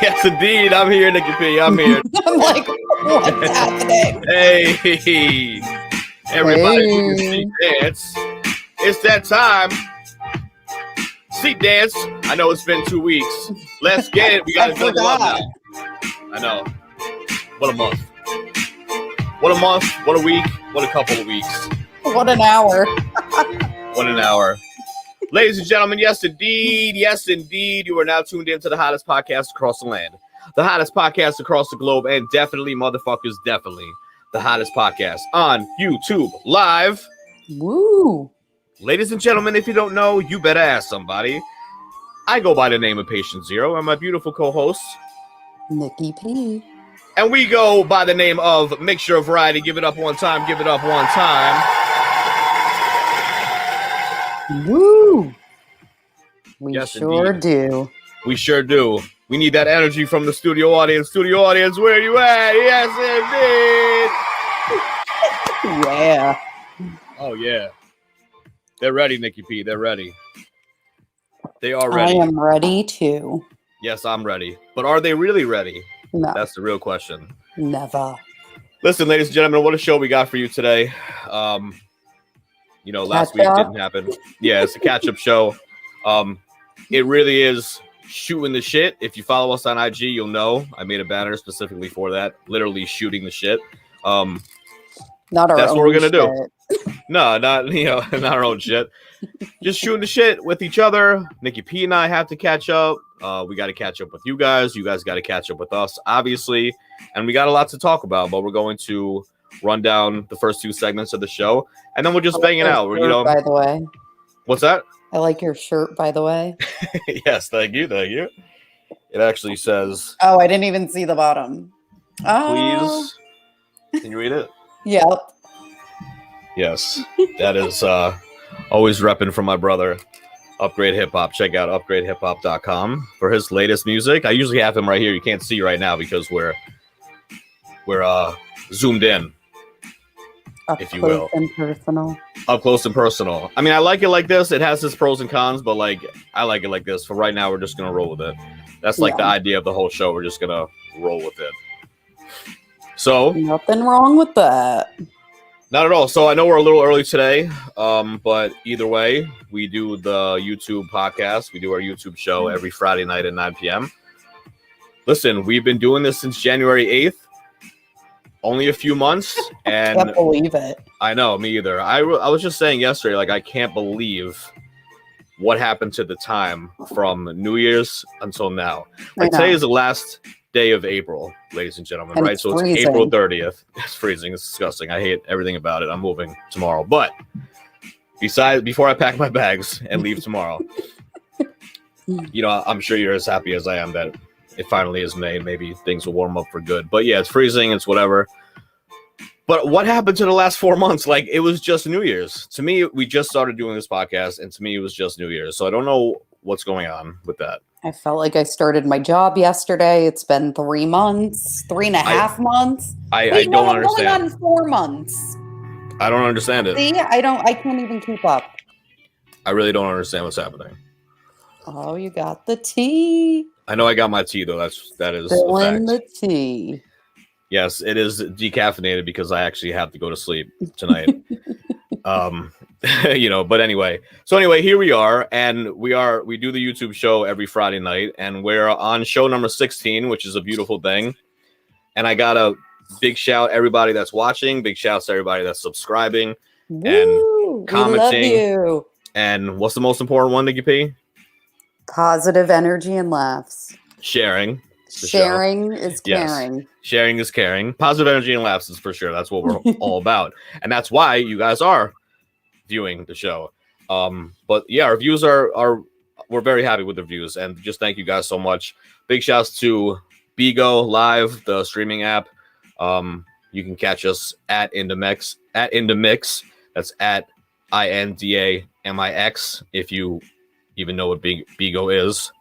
Yes, indeed. I'm here, Nikki P. I'm here. I'm like, what's happening? Hey, everybody, do your seat dance. It's that time. Seat dance. I know it's been 2 weeks. Let's get it. We got to double up now. I know. What a month. What a month. What a week. What a couple of weeks. What an hour. What an hour. Ladies and gentlemen, yes, indeed. Yes, indeed. You are now tuned into the hottest podcast across the land. The hottest podcast across the globe, and definitely, motherfuckers, definitely the hottest podcast on YouTube Live. Woo. Ladies and gentlemen, if you don't know, you better ask somebody. I go by the name of Patient Zero. I'm my beautiful co-host, Nikki P. And we go by the name of Mixture of Variety. Give it up one time. Give it up one time. Woo! We yes, sure indeed. do. We sure do. We need that energy from the studio audience. Studio audience, where you at? Yes, indeed. Yeah. Oh, yeah. They're ready, Nikki P. They're ready. They are ready. I am ready too. Yes, I'm ready. But are they really ready? No. That's the real question. Never. Listen, ladies and gentlemen, what a show we got for you today. Last week didn't happen. Yeah, it's a catch-up show. It really is shooting the shit. If you follow us on IG, you'll know. I made a banner specifically for that. Literally shooting the shit. Not our That's own what we're gonna shit. do. No, not our own shit. Just shooting the shit with each other. Nikki P and I have to catch up. We got to catch up with you guys. You guys got to catch up with us, obviously. And we got a lot to talk about, but we're going to run down the first two segments of the show, and then we're just banging out. By the way, what's that? I like your shirt, by the way. Yes, thank you. It actually says. Oh, I didn't even see the bottom. Please, can you read it? Yep. Yes, that is always repping for my brother, Upgrade Hip Hop. Check out upgradehiphop.com for his latest music. I usually have him right here. You can't see right now because we're zoomed in, if you will. Up close and personal. Up close and personal. I mean, I like it like this. It has its pros and cons, but I like it like this. For right now, we're just gonna roll with it. That's the idea of the whole show. We're just gonna roll with it. So nothing wrong with that. Not at all. So I know we're a little early today, but either way, we do the YouTube podcast. We do our YouTube show every Friday night at 9 p.m. Listen, we've been doing this since January 8th. Only a few months. And I can't believe it. I know, me either. I was just saying yesterday, I can't believe what happened to the time from New Year's until now. Today is the last day of April, ladies and gentlemen, right? So it's April 30th. It's freezing. It's disgusting. I hate everything about it. I'm moving tomorrow. But before I pack my bags and leave tomorrow, I'm sure you're as happy as I am that it finally is May. Maybe things will warm up for good. But yeah, it's freezing. It's whatever. But what happened to the last 4 months? It was just New Year's. To me, we just started doing this podcast, and to me, it was just New Year's. So I don't know what's going on with that. I felt like I started my job yesterday. It's been 3 months, 3.5 months. I don't understand. Going on 4 months. I don't understand it. See, I can't even keep up. I really don't understand what's happening. Oh, you got the tea. I know I got my tea though. That is filling the tea. Yes, it is decaffeinated because I actually have to go to sleep tonight. But anyway. So anyway, here we are, and we do the YouTube show every Friday night, and we're on show number 16, which is a beautiful thing. And I got a big shout everybody that's watching, big shouts to everybody that's subscribing. Woo, and commenting. We love you. And what's the most important one, Nikki P? Positive energy and laughs. Sharing. Sharing is caring. Yes. Sharing is caring. Positive energy and laughs is for sure. That's what we're all about. And that's why you guys are viewing the show. But yeah, our views are we're very happy with the views, and just thank you guys so much. Big shouts to Bigo Live, the streaming app. You can catch us at In The Mix. That's at INDAMIX if you even know what Bigo is.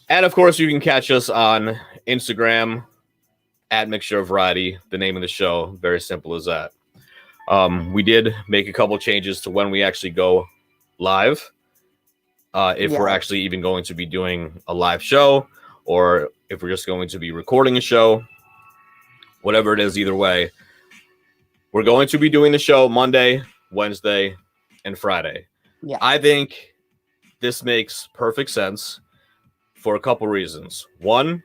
And of course, you can catch us on Instagram at Mixture of Variety, the name of the show. Very simple as that. We did make a couple changes to when we actually go live. if we're actually even going to be doing a live show, or if we're just going to be recording a show, whatever it is, either way, we're going to be doing the show Monday, Wednesday, and Friday. Yeah. I think this makes perfect sense for a couple reasons. One,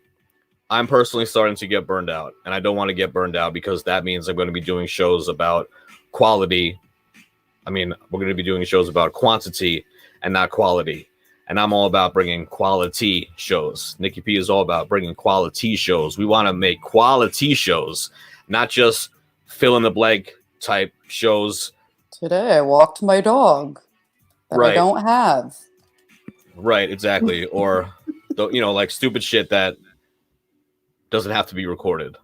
I'm personally starting to get burned out, and I don't want to get burned out because that means I'm going to be doing shows about quality. I mean, we're going to be doing shows about quantity and not quality. And I'm all about bringing quality shows. Nikki P is all about bringing quality shows. We want to make quality shows, not just fill in the blank type shows. Today I walked my dog that I don't have. Right, exactly. Or, like stupid shit that doesn't have to be recorded.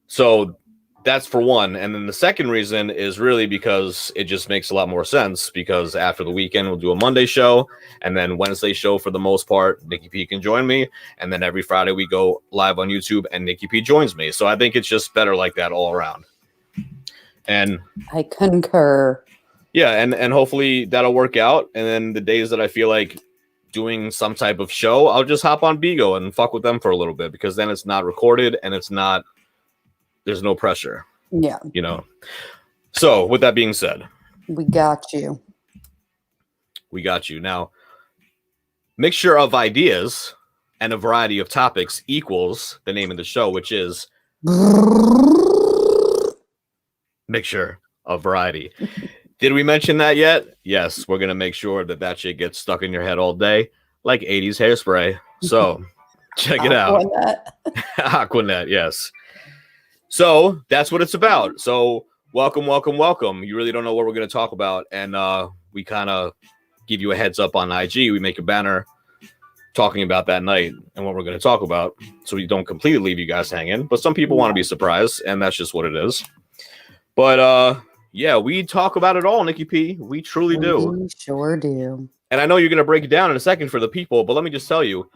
So that's for one. And then the second reason is really because it just makes a lot more sense, because after the weekend we'll do a Monday show, and then Wednesday show for the most part Nikki P can join me, and then every Friday we go live on YouTube and Nikki P joins me. So I think it's just better like that all around. And I concur. Yeah, and hopefully that'll work out. And then the days that I feel like doing some type of show, I'll just hop on Bigo and fuck with them for a little bit, because then it's not recorded and there's no pressure. Yeah. So with that being said, we got you. We got you. Now, mixture of ideas and a variety of topics equals the name of the show, which is Mixture of Variety. Did we mention that yet? Yes, we're going to make sure that shit gets stuck in your head all day, like 80s hairspray. So check it out. Aquanet, yes. So that's what it's about. So welcome. You really don't know what we're going to talk about. And we kind of give you a heads up on IG. We make a banner talking about that night and what we're going to talk about, so we don't completely leave you guys hanging. But some people want to be surprised, and that's just what it is. But yeah, we talk about it all, Nikki P. We truly do. We sure do. And I know you're going to break it down in a second for the people, but let me just tell you,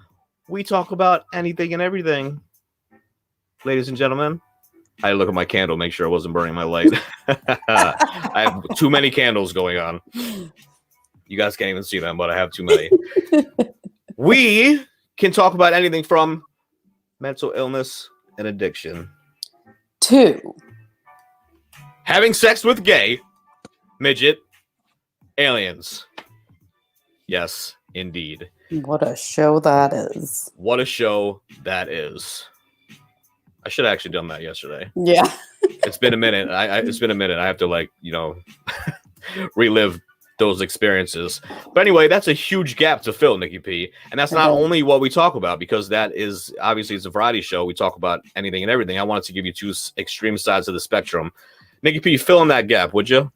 we talk about anything and everything. Ladies and gentlemen, I look at my candle, make sure I wasn't burning my light. I have too many candles going on. You guys can't even see them, but I have too many. We can talk about anything from mental illness and addiction to having sex with gay, midget, aliens. Yes, indeed. What a show that is. What a show that is. I should have actually done that yesterday. Yeah. It's been a minute. It's been a minute. I have to relive those experiences. But anyway, that's a huge gap to fill, Nikki P. And that's not only what we talk about, because that is obviously it's a variety show. We talk about anything and everything. I wanted to give you two extreme sides of the spectrum. Nikki P, fill in that gap, would you?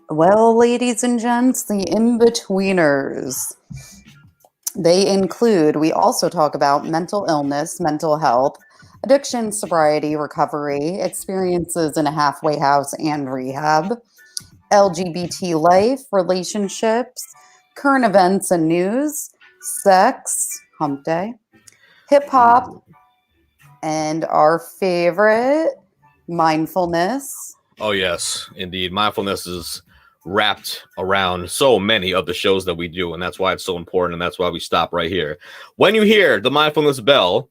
Well, ladies and gents, the in-betweeners. They include, we also talk about mental illness, mental health, addiction, sobriety, recovery, experiences in a halfway house and rehab, LGBT life, relationships, current events and news, sex, hump day, hip hop, and our favorite, mindfulness. Oh, yes, indeed. Mindfulness is wrapped around so many of the shows that we do, and that's why it's so important, and that's why we stop right here. When you hear the mindfulness bell,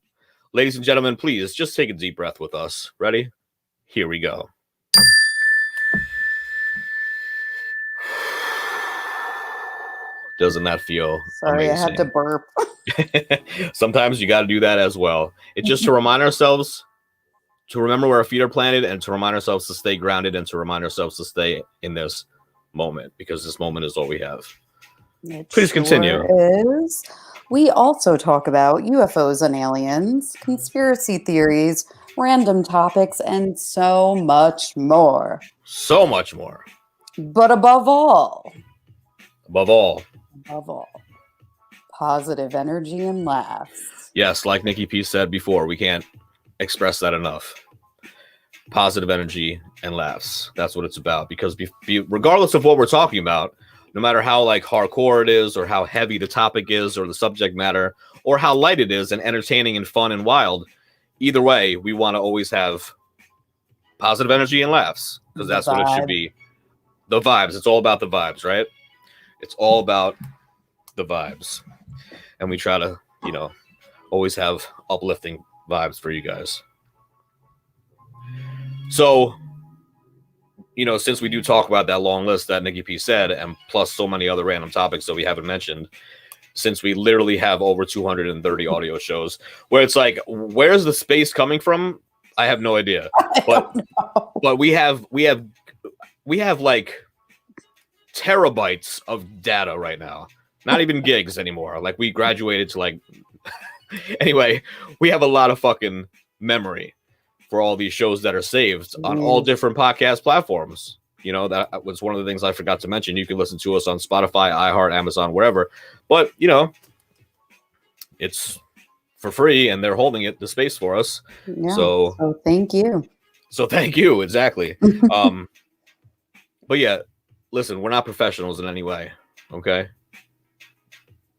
ladies and gentlemen, please just take a deep breath with us. Ready? Here we go. Doesn't that feel amazing? I had to burp. Sometimes you got to do that as well. It's just to remind ourselves to remember where our feet are planted, and to remind ourselves to stay grounded, and to remind ourselves to stay in this moment, because this moment is all we have. Please continue. We also talk about UFOs and aliens, conspiracy theories, random topics, and so much more. So much more. But above all, positive energy and laughs. Yes, like Nikki P said before, we can't express that enough. Positive energy and laughs. That's what it's about. Because regardless of what we're talking about, no matter how hardcore it is, or how heavy the topic is, or the subject matter, or how light it is and entertaining and fun and wild, either way, we want to always have positive energy and laughs, because that's what it should be. The vibes. It's all about the vibes, right? It's all about the vibes, and we try to, always have uplifting vibes for you guys. So, since we do talk about that long list that Nikki P said, and plus so many other random topics that we haven't mentioned, since we literally have over 230 audio shows, where it's like, where's the space coming from? I have no idea. But we have like terabytes of data right now. Not even gigs anymore. Like, we graduated to like anyway, we have a lot of fucking memory for all these shows that are saved on all different podcast platforms. That was one of the things I forgot to mention. You can listen to us on Spotify, iHeart, Amazon, wherever. But, it's for free, and they're holding the space for us. Yeah, so thank you. So thank you. Exactly. But yeah, listen, we're not professionals in any way. Okay.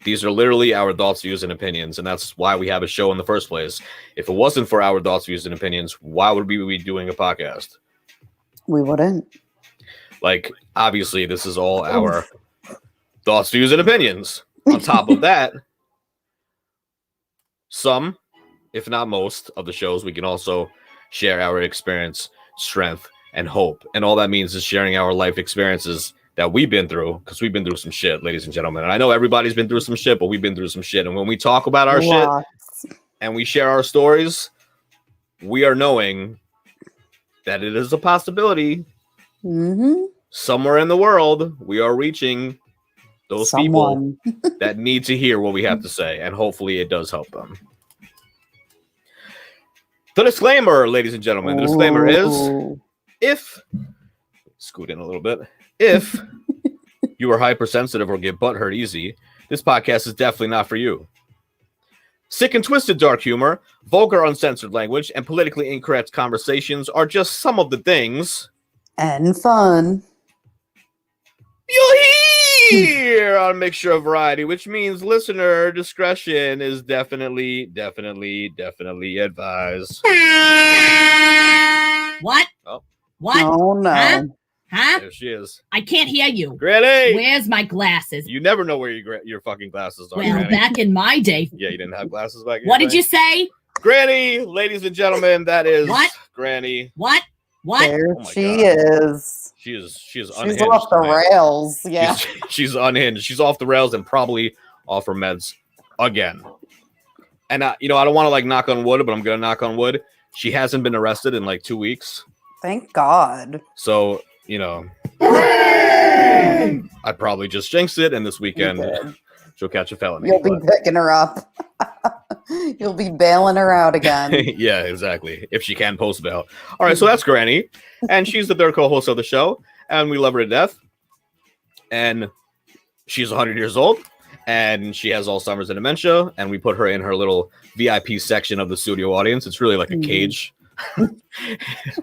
These are literally our thoughts, views, and opinions, and that's why we have a show in the first place. If it wasn't for our thoughts, views, and opinions, why would we be doing a podcast? We wouldn't. Like, obviously, this is all our thoughts, views, and opinions. On top of that, some, if not most, of the shows, we can also share our experience, strength, and hope. And all that means is sharing our life experiences that we've been through, because we've been through some shit, ladies and gentlemen. And I know everybody's been through some shit, but we've been through some shit. And when we talk about our shit and we share our stories, we are knowing that it is a possibility. Somewhere in the world, we are reaching those people that need to hear what we have to say. And hopefully it does help them. The disclaimer, ladies and gentlemen, the disclaimer is, scoot in a little bit. If you are hypersensitive or get butthurt easy, this podcast is definitely not for you. Sick and twisted dark humor, vulgar uncensored language, and politically incorrect conversations are just some of the things and fun you'll hear on Mixture of Variety, which means listener discretion is definitely advised. What? Oh. What? Oh, no. Huh? There she is. I can't hear you. Granny! Where's my glasses? You never know where your fucking glasses are, Well, Granny. back in my day. Yeah, you didn't have glasses back in What did you say? Granny, ladies and gentlemen, that is What? Granny. What? There Oh my she God. is. She is She's unhinged. off the man. rails. Yeah. She's unhinged. She's off the rails and probably off her meds again. And I don't want to like knock on wood, but I'm gonna knock on wood. She hasn't been arrested in like 2 weeks. Thank God. So, I probably just jinxed it, and this weekend she'll catch a felony. You'll be picking her up. You'll be bailing her out again. Yeah, exactly. If she can post bail. All right, so that's Granny, and she's the third co-host of the show, and we love her to death. And she's 100 years old, and she has Alzheimer's and dementia, and we put her in her little VIP section of the studio audience. It's really like a cage.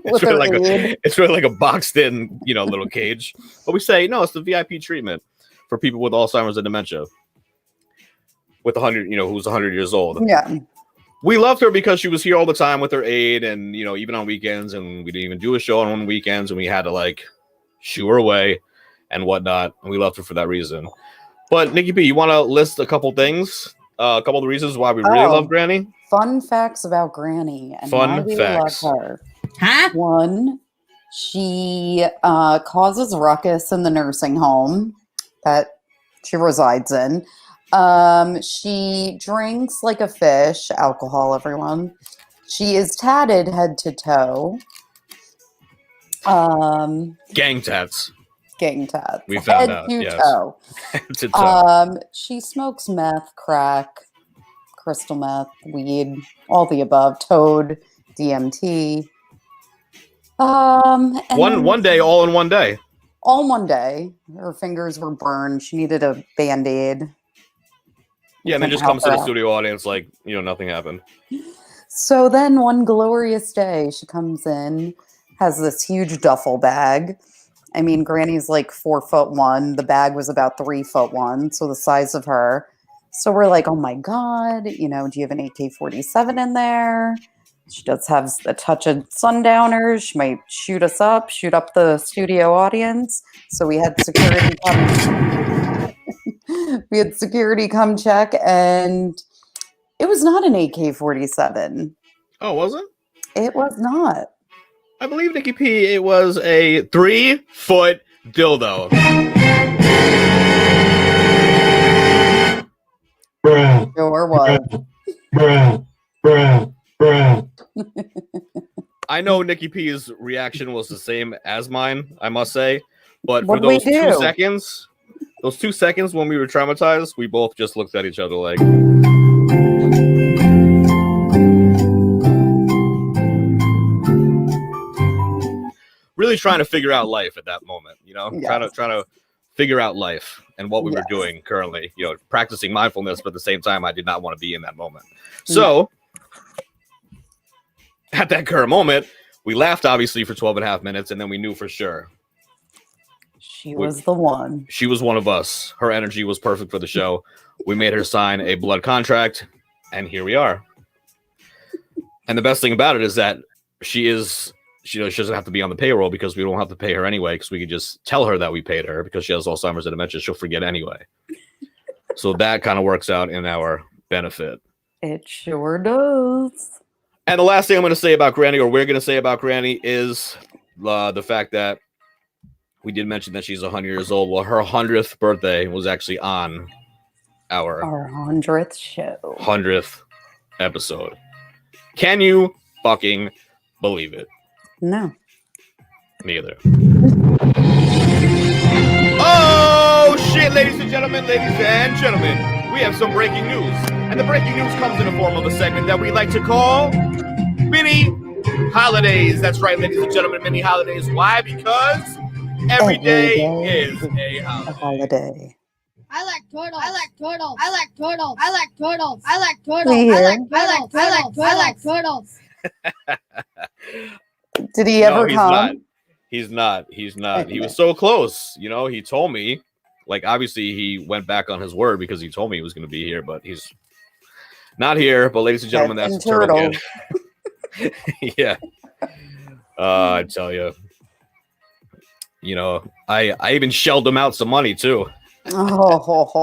It's really like a boxed in, little cage. But we say, no, it's the VIP treatment for people with Alzheimer's and dementia. With 100, who's 100 years old. Yeah. We loved her because she was here all the time with her aide, and even on weekends, and we didn't even do a show on weekends, and we had to like shoo her away and whatnot. And we loved her for that reason. But Nikki P, you want to list a couple things, a couple of the reasons why we really love Granny? Fun facts about Granny and why we love her. Huh? One, she causes ruckus in the nursing home that she resides in. She drinks like a fish, alcohol, everyone. She is tatted head to toe. Gang tats. Gang tats. We found head out. to Yes. toe. Head to toe. She smokes meth, crack, crystal meth, weed, all the above, toad, DMT. And One day, all in one day. all in one day. Her fingers were burned. She needed a Band-Aid. Yeah, and then just comes to the studio audience like, nothing happened. So then one glorious day, she comes in, has this huge duffel bag. I mean, Granny's like 4'1". The bag was about 3'1", so the size of her. So we're like, oh my God, do you have an AK-47 in there? She does have a touch of sundowners. She might shoot up the studio audience. So we had security come. We had security come check, and it was not an AK-47. Oh, wasn't? It was not. I believe, Nikki P, it was a 3-foot dildo. Bruh, Sure was. bruh. I know Nikki P's reaction was the same as mine, I must say. But for What'd we those 2 do? seconds, when we were traumatized, we both just looked at each other like... really trying to figure out life at that moment, you know? Yes. Trying to figure out life and what we were Yes. doing currently, you know, practicing mindfulness, but at the same time, I did not want to be in that moment. So, at that current moment, we laughed, obviously, for 12 and a half minutes, and then we knew for sure. She was the one. She was one of us. Her energy was perfect for the show. We made her sign a blood contract, and here we are. And the best thing about it is that she doesn't have to be on the payroll because we don't have to pay her anyway, because we could just tell her that we paid her because she has Alzheimer's and dementia. She'll forget anyway. So that kind of works out in our benefit. It sure does. And the last thing I'm going to say about Granny, or we're going to say about Granny, is the fact that we did mention that she's 100 years old. Well, her 100th birthday was actually on our 100th show. 100th episode. Can you fucking believe it? No. Neither. Oh, shit, ladies and gentlemen, we have some breaking news. And the breaking news comes in the form of a segment that we like to call Mini Holidays. That's right, ladies and gentlemen, Mini Holidays. Why? Because every day is a holiday. I like turtles. I like turtles. I like turtles. I like turtles. I like turtles. I like turtles. Did he No, ever come? He's not. He was so close. You know, he told me, like, obviously he went back on his word because he told me he was going to be here, but he's not here. But ladies and gentlemen, that's the turtle kid. Yeah. I tell you, you know, I even shelled him out some money too. Oh,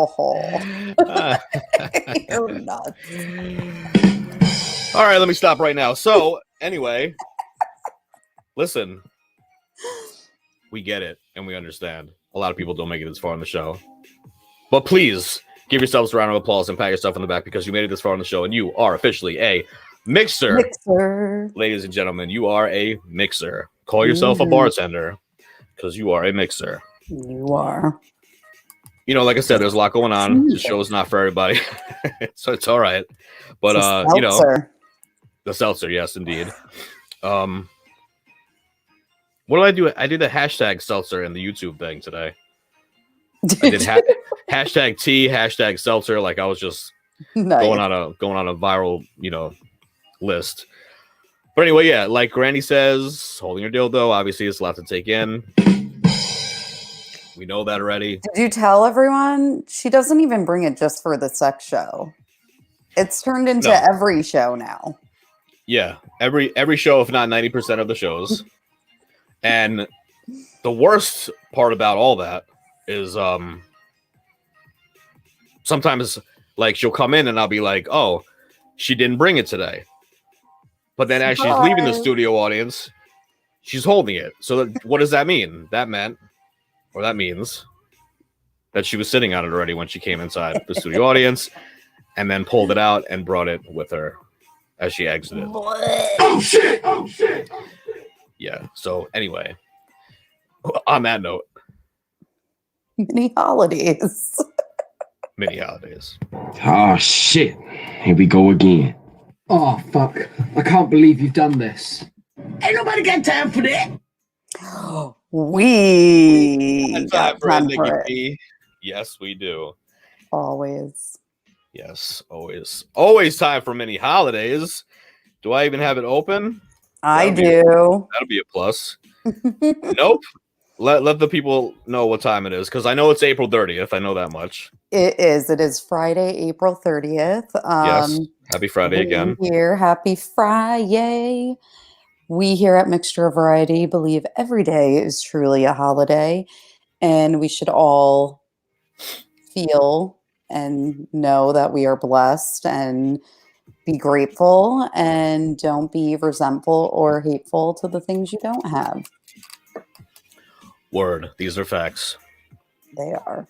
you're nuts. All right, let me stop right now. So, anyway, listen, we get it and we understand. A lot of people don't make it this far in the show. But please give yourselves a round of applause and pat yourself on the back because you made it this far in the show and you are officially a mixer. Ladies and gentlemen, you are a mixer. Call yourself a bartender because you are a mixer. You are. You know, like I said, there's a lot going on. The show is not for everybody. So it's all right. But, you know, the seltzer, yes, indeed. What do I do? I did the hashtag seltzer in the YouTube thing today. I did hashtag tea, hashtag seltzer. Like I was just going on a viral, you know, list. But anyway, yeah, like Granny says, holding her dildo, obviously it's a lot to take in. We know that already. Did you tell everyone? She doesn't even bring it just for the sex show. It's turned into every show now. Yeah, every show, if not 90% of the shows. And the worst part about all that is sometimes like she'll come in and I'll be like, oh, she didn't bring it today. But then as she's leaving the studio audience, she's holding it. So what does that mean? That means that she was sitting on it already when she came inside the studio audience and then pulled it out and brought it with her as she exited. Oh shit. Yeah. So anyway, on that note, Mini holidays. Oh shit. Here we go again. Oh fuck. I can't believe you've done this. Ain't nobody got time for that. We got time Nikki for it. P. Yes, we do. Always. Yes, always time for mini holidays. Do I even have it open? I do. That'll be a plus. Nope. Let the people know what time it is because I know it's April 30th. I know that much. It is. It is Friday, April 30th. Yes. Happy Friday again. Happy Friday. We here at Mixture of Variety believe every day is truly a holiday, and we should all feel and know that we are blessed and be grateful and don't be resentful or hateful to the things you don't have. Word. These are facts. They are.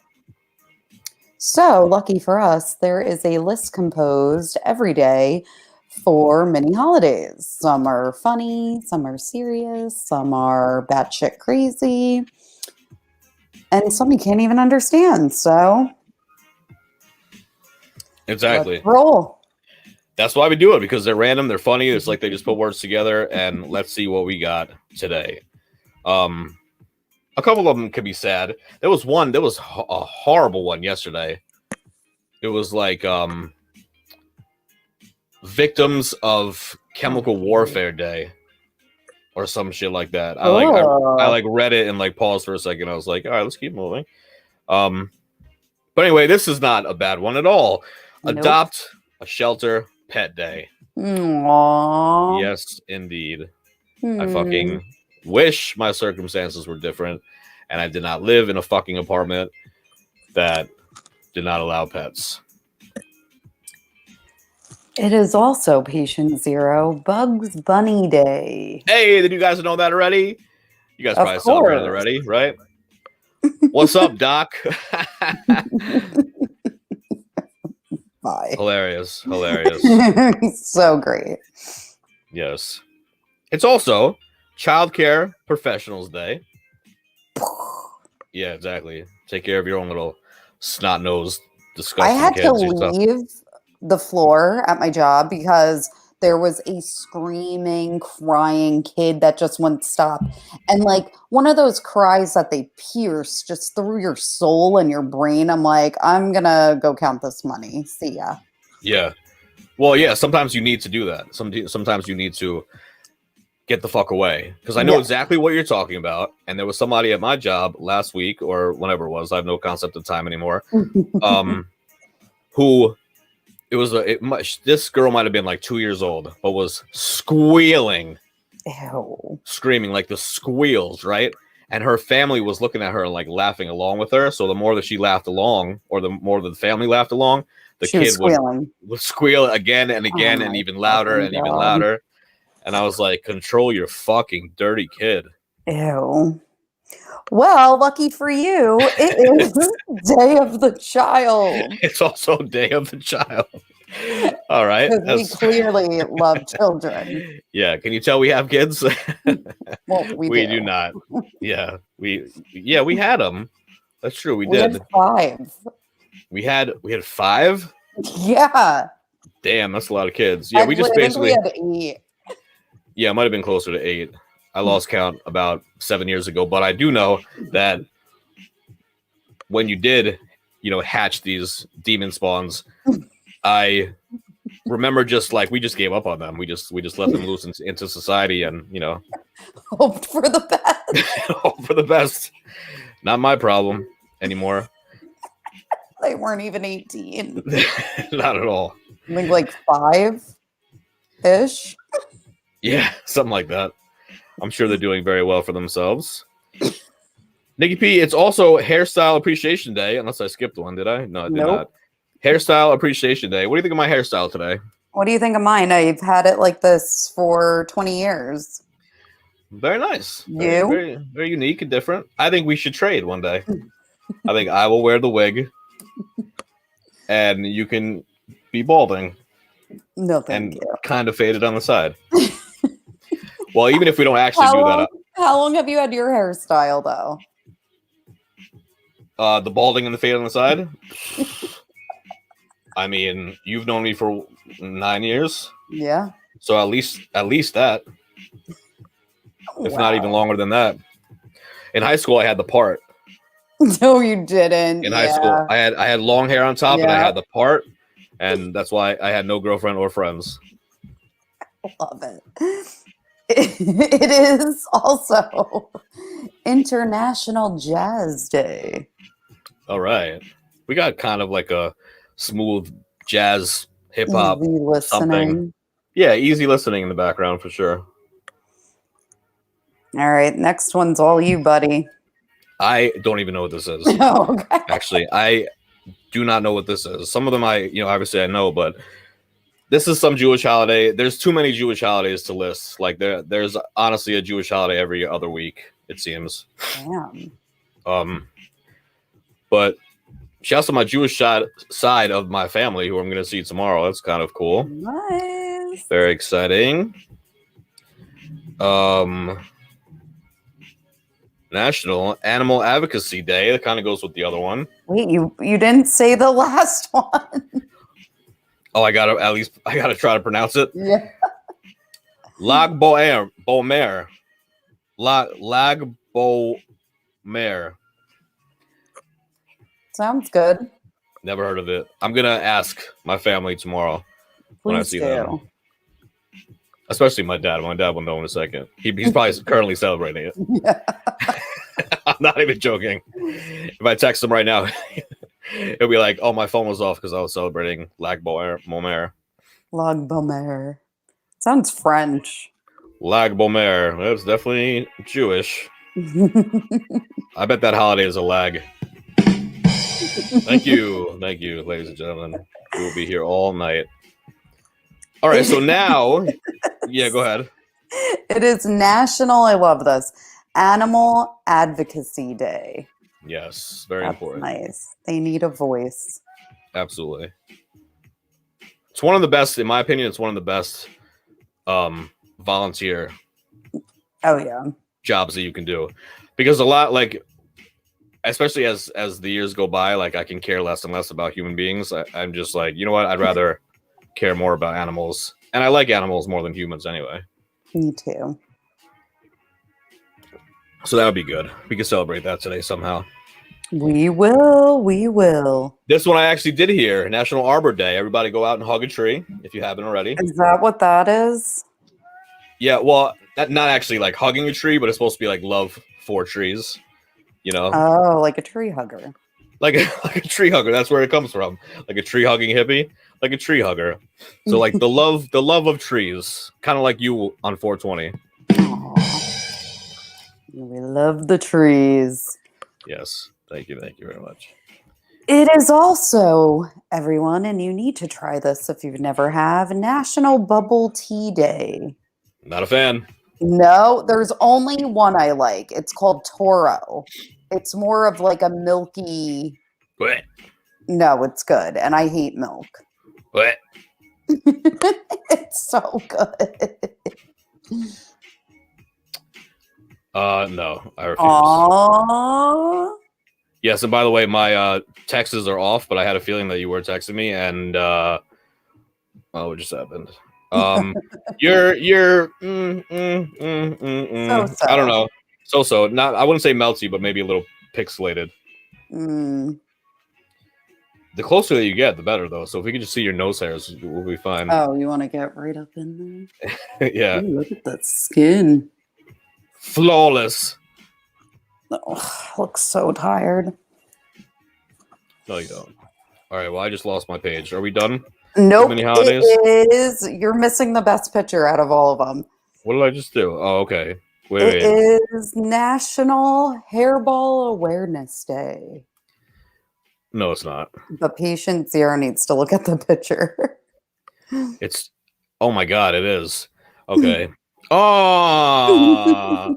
So, lucky for us, there is a list composed every day for many holidays. Some are funny, some are serious, some are batshit crazy, and some you can't even understand. So, Exactly. let's roll. That's why we do it, because they're random, they're funny. It's like they just put words together, and let's see what we got today. A couple of them could be sad. There was a horrible one yesterday. It was like victims of chemical warfare day or some shit like that. I read it and like paused for a second. I was like, all right, let's keep moving. But anyway, this is not a bad one at all. Nope. Adopt a shelter pet day. Aww. Yes, indeed. I fucking wish my circumstances were different and I did not live in a fucking apartment that did not allow pets. It is also patient zero, Bugs Bunny Day. Hey, did you guys know that already? You guys probably celebrated already, right? What's up, Doc? Bye. Hilarious. So great. Yes. It's also Childcare Professionals Day. Yeah, exactly. Take care of your own little snot-nosed, disgusting I had kids. to leave the floor at my job because there was a screaming, crying kid that just wouldn't stop. And like one of those cries that they pierce just through your soul and your brain. I'm like, I'm going to go count this money. See ya. Yeah. Well, yeah, sometimes you need to do that. Sometimes you need to get the fuck away. Because I know exactly what you're talking about. And there was somebody at my job last week or whenever it was, I have no concept of time anymore, who... this girl might have been like 2 years old, but was squealing, screaming like the squeals, right? And her family was looking at her and like laughing along with her. So the more that she laughed along, or the more that the family laughed along, the kid would squeal again and again, and even louder and even louder. And I was like, control your fucking dirty kid. Ew. Well, lucky for you, it is Day of the Child. It's also Day of the Child. All right. We clearly love children. Yeah. Can you tell we have kids? Well, we do not. Yeah. We had them. That's true. We did. Had 5. We had 5? Yeah. Damn, that's a lot of kids. Yeah, we just basically had 8. Yeah, it might have been closer to 8. I lost count about 7 years ago, but I do know that when you did, hatch these demon spawns, I remember just like we just gave up on them. We just let them loose into society, and hoped for the best. Hope for the best. Not my problem anymore. They weren't even 18. Not at all. I think like 5-ish. Yeah, something like that. I'm sure they're doing very well for themselves. Nikki P, it's also Hairstyle Appreciation Day, unless I skipped one, did I? No, I did not. Hairstyle Appreciation Day. What do you think of my hairstyle today? What do you think of mine? I've had it like this for 20 years. Very nice. You? Very, very unique and different. I think we should trade one day. I think I will wear the wig, and you can be balding. No, thank you. Kind of faded on the side. Well, even if we don't actually do that. How long have you had your hairstyle, though? The balding and the fade on the side? I mean, you've known me for 9 years. Yeah. So at least that. If not even longer than that. In high school, I had the part. No, you didn't. In high school, I had long hair on top, and I had the part, and that's why I had no girlfriend or friends. I love it. It is also International Jazz Day. All right. We got kind of like a smooth jazz hip hop something. Yeah, easy listening in the background for sure. All right, next one's all you, buddy. I don't even know what this is. Oh, okay. Actually, I do not know what this is. Some of them obviously I know, but this is some Jewish holiday. There's too many Jewish holidays to list. Like there's honestly a Jewish holiday every other week, it seems. Damn. But shouts to my Jewish side of my family, who I'm going to see tomorrow. That's kind of cool. Nice. Very exciting. National Animal Advocacy Day. That kind of goes with the other one. Wait, you didn't say the last one. Oh, I gotta try to pronounce it. Yeah. Lag Bomer. Lag Bomer. Sounds good. Never heard of it. I'm gonna ask my family tomorrow when I see them. Especially my dad. My dad will know in a second. He's probably currently celebrating it. Yeah. I'm not even joking. If I text him right now, he'll be like, "Oh, my phone was off because I was celebrating Lag Bomer." Lag Bomer. Sounds French. Lag Bomer. That's definitely Jewish. I bet that holiday is a lag. Thank you, ladies and gentlemen. We will be here all night. All right, so now, yeah, go ahead. It is National, I love this, Animal Advocacy Day. Yes, very That's important. nice. They need a voice. Absolutely. It's one of the best, in my opinion, it's one of the best volunteer Oh, yeah. jobs that you can do. Because a lot, like, especially as the years go by, like, I can care less and less about human beings. I'm just like, you know what? I'd rather care more about animals. And I like animals more than humans anyway. Me too. So that would be good. We could celebrate that today somehow. We will. This one I actually did hear, National Arbor Day. Everybody go out and hug a tree if you haven't already. Is that what that is? Yeah, well, not actually like hugging a tree, but it's supposed to be like love for trees. You know? Oh, like a tree hugger. Like a tree hugger. That's where it comes from. Like a tree hugging hippie, like a tree hugger. So like the love of trees, kind of like you on 420. Aww. We love the trees. Yes. Thank you very much. It is also, everyone, and you need to try this if you've never have, National Bubble Tea Day. Not a fan. No, there's only one I like. It's called Toro. It's more of like a milky. What? No, it's good, and I hate milk. What? It's so good. No, I refuse. Aww. Yes, and by the way, my texts are off, but I had a feeling that you were texting me, and what just happened? You're So-so. I don't know, so not. I wouldn't say melty, but maybe a little pixelated. Mm. The closer that you get, the better, though. So if we could just see your nose hairs, we'll be fine. Oh, you want to get right up in there? Yeah, Ooh, look at that skin. flawless. Oh, looks so tired. No, you don't. All right. Well, I just lost my page. Are we done? Nope. Many holidays? It is. You're missing the best picture out of all of them. What did I just do? Oh, okay. Wait. It is National Hairball Awareness Day. No, it's not. But patient zero needs to look at the picture. It's. Oh my God! It is. Okay. Oh.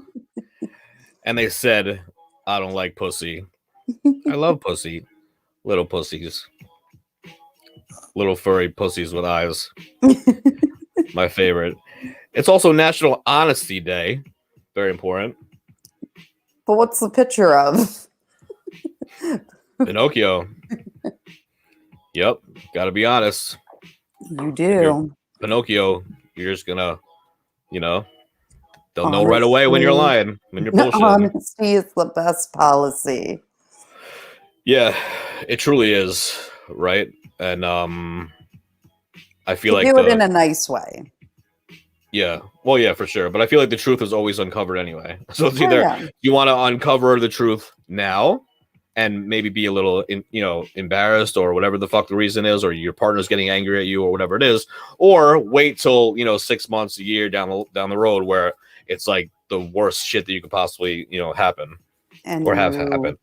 And they said, "I don't like pussy. I love pussy. Little pussies. Little furry pussies with eyes. My favorite." It's also National Honesty Day. Very important. But what's the picture of? Pinocchio. Yep. Gotta be honest. You do. Pinocchio, you're just gonna, they'll know right away when you're lying, when you're bullshitting. Honesty is the best policy. Yeah, it truly is, right? And I feel like do it in a nice way. Yeah, well, yeah, for sure. But I feel like the truth is always uncovered anyway. So it's either you want to uncover the truth now and maybe be a little, embarrassed or whatever the fuck the reason is, or your partner's getting angry at you or whatever it is, or wait till 6 months, a year down the road where it's like the worst shit that you could possibly happen And or have happen.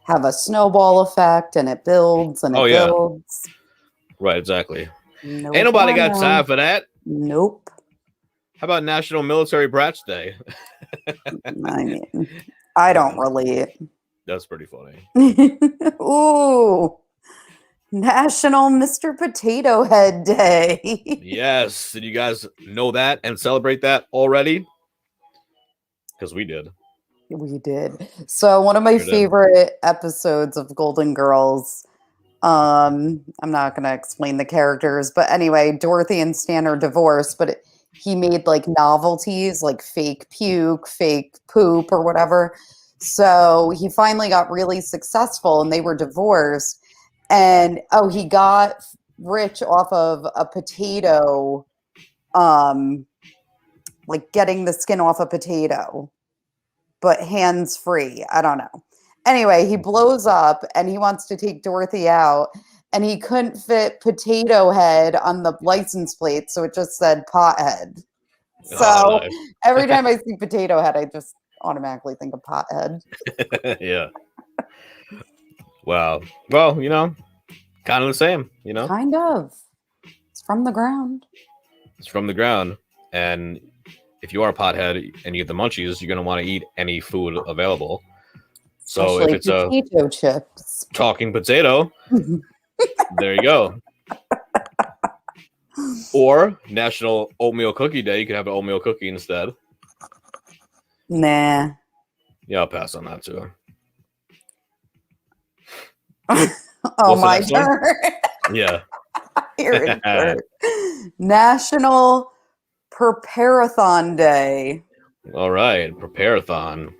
have a snowball effect, and it builds and it Oh, yeah. builds. Right, exactly. No Ain't nobody got bueno. time for that. Nope. How about National Military Brats Day? I mean, I don't relate. That's pretty funny. Ooh. National Mr. Potato Head Day. Yes. Did you guys know that and celebrate that already? Because we did. We did. So one of my Sure did. favorite episodes of Golden Girls. I'm not gonna explain the characters, but anyway, Dorothy and Stan are divorced, but he made like novelties, like fake puke, fake poop, or whatever. So he finally got really successful, and they were divorced. And he got rich off of a potato, like getting the skin off a potato, but hands free. I don't know. Anyway, he blows up and he wants to take Dorothy out, and he couldn't fit Potato Head on the license plate, so it just said Pothead. So Oh, nice. every time I see Potato Head, I just automatically think of Pothead. Yeah. Wow. Well, kind of the same, Kind of. It's from the ground. It's from the ground. And if you are a pothead and you get the munchies, you're going to want to eat any food available. So Especially if it's a potato chips. talking potato, there you go. Or National Oatmeal Cookie Day. You can have an oatmeal cookie instead. Nah. Yeah, I'll pass on that too. Oh, What's the my next one? turn. Yeah. Here it's turn. National Preparathon Day. All right. Prepare-a-thon.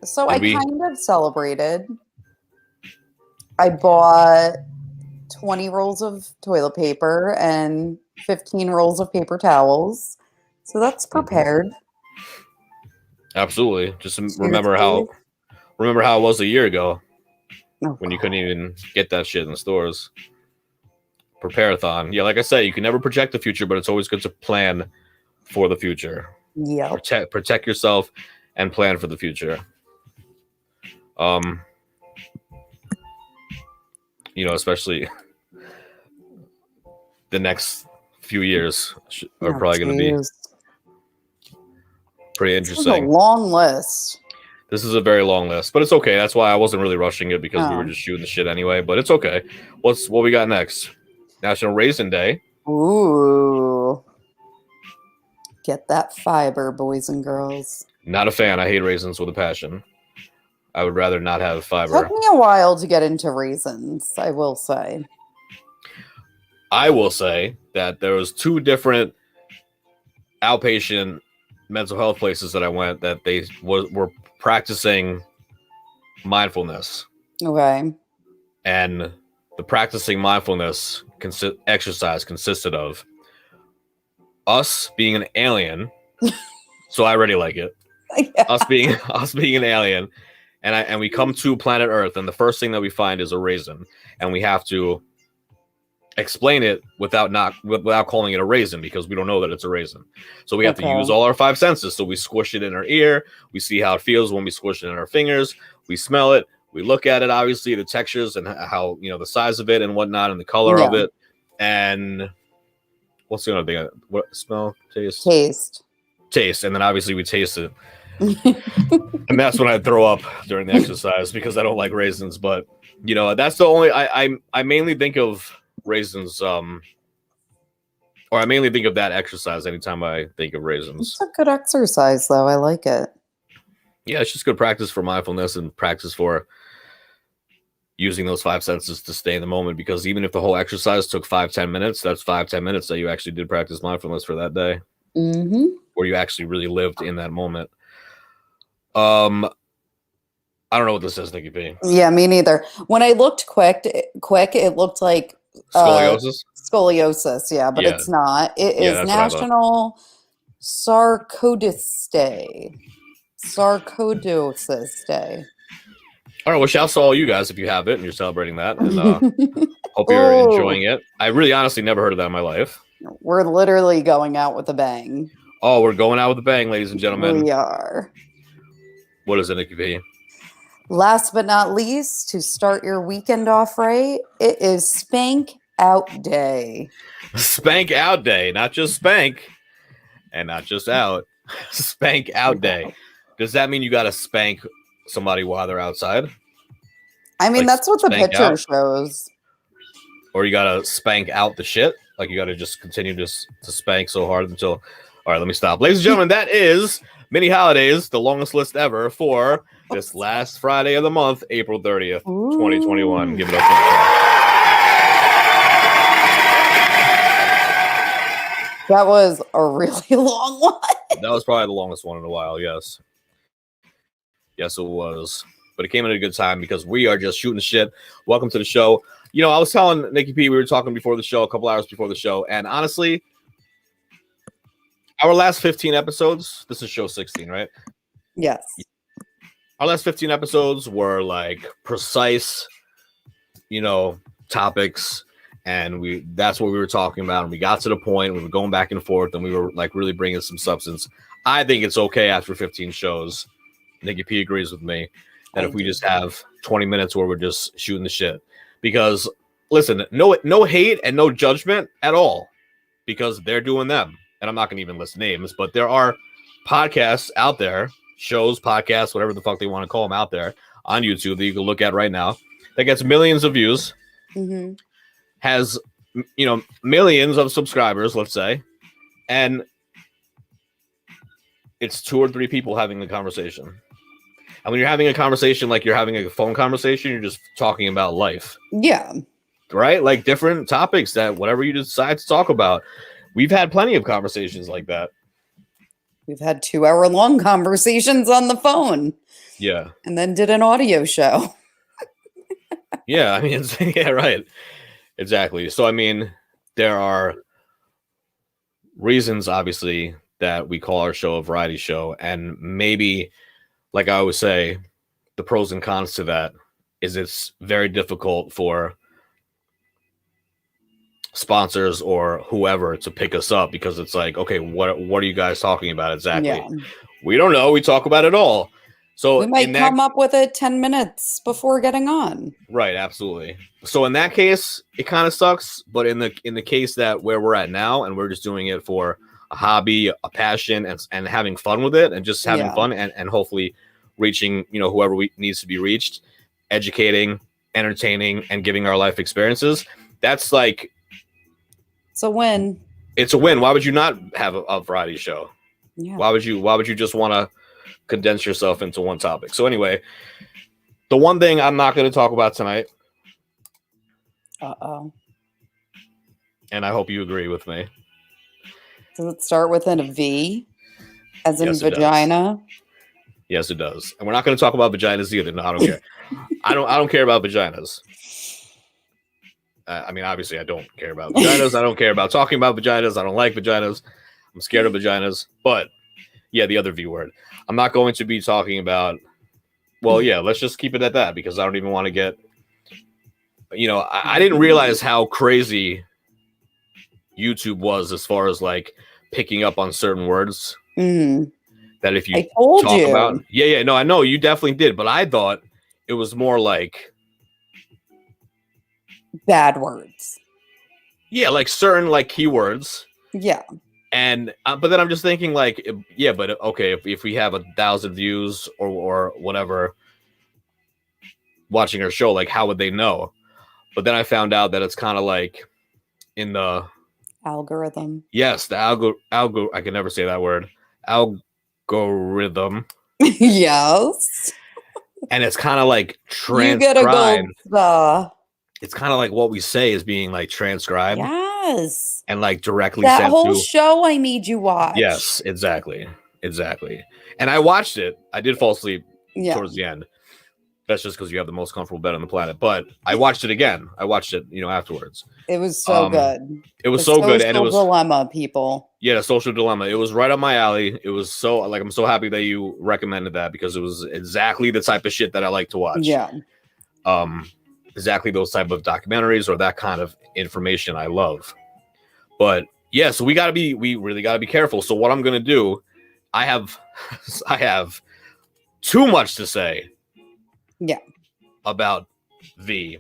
So Did I we- kind of celebrated. I bought 20 rolls of toilet paper and 15 rolls of paper towels. So that's prepared. Absolutely. Just remember how it was a year ago when you couldn't even get that shit in the stores. Prepare-a-thon. Yeah, like I said, you can never project the future, but it's always good to plan for the future. Yeah. Protect yourself and plan for the future. Especially the next few years are probably going to be pretty This is a interesting. long list. This is a very long list, but it's okay. That's why I wasn't really rushing it because we were Oh. just shooting the shit anyway. But it's okay. What we got next? National Raisin Day. Ooh. Get that fiber, boys and girls. Not a fan. I hate raisins with a passion. I would rather not have Took fiber. me a while to get into raisins, I will say. I will say that there was 2 different outpatient mental health places that I went that they were practicing mindfulness. Okay. And the practicing mindfulness exercise consisted of us being an alien. So I already like it. Yeah. Us being an alien, and we come to planet Earth, and the first thing that we find is a raisin, and we have to explain it without calling it a raisin because we don't know that it's a raisin. So we have to use all our 5 senses. So we squish it in our ear, we see how it feels when we squish it in our fingers, we smell it, we look at it, obviously the textures and how the size of it and whatnot and the color of it. And what's the other thing? What smell, taste, and then obviously we taste it. And that's when I throw up during the exercise because I don't like raisins. But that's the only I mainly think of raisins, or I mainly think of that exercise anytime I think of raisins. It's a good exercise, though. I like it. Yeah, it's just good practice for mindfulness and practice for using those 5 senses to stay in the moment. Because even if the whole exercise took 5-10 minutes, that's 5-10 minutes that you actually did practice mindfulness for that day, where you actually really lived in that moment. I don't know what this is, Nikki P. Yeah, me neither. When I looked quick, it looked like Scoliosis. yeah, but it's not. It is National Sarcoidosis Day. Sarcoidosis Day. All right, well, shouts to all you guys if you have it and you're celebrating that. And hope you're enjoying it. I really honestly never heard of that in my life. We're literally going out with a bang. Oh, we're going out with a bang, ladies and gentlemen. We are. What is it, Nikki P? Last but not least, to start your weekend off right, it is Spank Out Day. Spank Out Day, not just spank and not just out. Spank Out Day. Does that mean you got to spank somebody while they're outside? I mean, Like, that's what the spank picture out? shows. Or you got to spank out the shit? Like you got to just continue to spank so hard until... All right, let me stop. Ladies and gentlemen, that is Mini Holidays, the longest list ever for this last Friday of the month, April 30th, 2021. Give it up. That was a really long one. That was probably the longest one in a while, yes. Yes, it was. But it came at a good time because we are just shooting the shit. Welcome to the show. You know, I was telling Nikki P, we were talking before the show, a couple hours before the show, and honestly, our last 15 episodes, this is show 16, right? Yes. Our last 15 episodes were like precise, you know, topics, and that's what we were talking about, and we got to the point, we were going back and forth, and we were like really bringing some substance. I think it's okay after 15 shows. Nikki P agrees with me that if we just have 20 minutes where we're just shooting the shit, because listen, no hate and no judgment at all, because they're doing them. And I'm not going to even list names, but there are podcasts out there, shows, podcasts, whatever the fuck they want to call them out there on YouTube that you can look at right now that gets millions of views, has, you know, millions of subscribers, let's say, and it's 2 or 3 people having the conversation. And when you're having a conversation like you're having a phone conversation, you're just talking about life. Yeah. Right? Like different topics that whatever you decide to talk about. We've had plenty of conversations like that. We've had 2-hour-long conversations on the phone. Yeah. And then did an audio show. Yeah, I mean, yeah, right. Exactly. So, I mean, there are reasons, obviously, that we call our show a variety show. And maybe, like I always say, the pros and cons to that is it's very difficult for sponsors or whoever to pick us up, because it's like, okay, what are you guys talking about exactly? Yeah. We don't know. We talk about it all. So we might come up with it 10 minutes before getting on. Right, absolutely. So in that case, it kind of sucks. But in the case that where we're at now, and we're just doing it for a hobby, a passion, and having fun with it, and just having fun, and hopefully reaching, you know, whoever needs to be reached, educating, entertaining, and giving our life experiences. That's like, it's a win. It's a win. Why would you not have a variety show? Yeah. Why would you just want to condense yourself into one topic? So anyway, the one thing I'm not going to talk about tonight. Uh-oh. And I hope you agree with me. Does it start with a V? As in Yes, it vagina? Yes, it does. And we're not going to talk about vaginas either. No, I don't care. I don't care about vaginas. I mean, obviously, I don't care about vaginas. I don't care about talking about vaginas. I don't like vaginas. I'm scared of vaginas. But yeah, the other V word. I'm not going to be talking about. Well, yeah, let's just keep it at that, because I don't even want to get. You know, I didn't realize how crazy YouTube was as far as like picking up on certain words. That if you talk about. Yeah, no, I know you definitely did, but I thought it was more like bad words. Yeah, like certain like keywords. Yeah. And but then I'm just thinking like, yeah, but okay, if we have 1,000 views or whatever watching our show, like how would they know? But then I found out that it's kind of like in the algorithm. Yes, the algo. I can never say that word. Algorithm. Yes. And it's kind of like transcribed. You get a gold star. It's kind of like what we say is being like transcribed. Yes. And like directly that sent whole to. show I made you watch. Yes, exactly. And I watched it. I did fall asleep towards the end. That's just because you have the most comfortable bed on the planet. But I watched it again. I watched it, afterwards. It was so good. It was so good, and it was dilemma, people. Yeah, the social dilemma. It was right up my alley. It was so like I'm so happy that you recommended that, because it was exactly the type of shit that I like to watch. Yeah. Exactly those type of documentaries or that kind of information I love. But yeah, so we really gotta be careful. So what I'm gonna do, I have too much to say Yeah. About V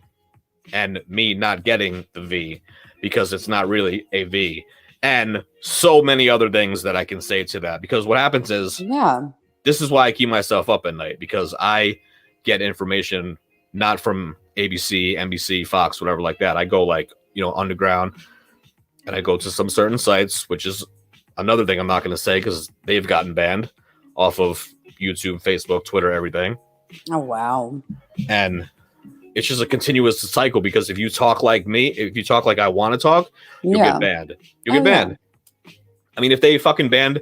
and me not getting the V because it's not really a V, and so many other things that I can say to that. Because what happens is, Yeah. this is why I keep myself up at night, because I get information not from ABC, NBC, Fox, whatever like that. I go like, underground, and I go to some certain sites, which is another thing I'm not going to say because they've gotten banned off of YouTube, Facebook, Twitter, everything. Oh, wow. And it's just a continuous cycle, because if you talk like me, if you talk like I want to talk, you'll Yeah. get banned. You'll get banned. I mean, if they fucking banned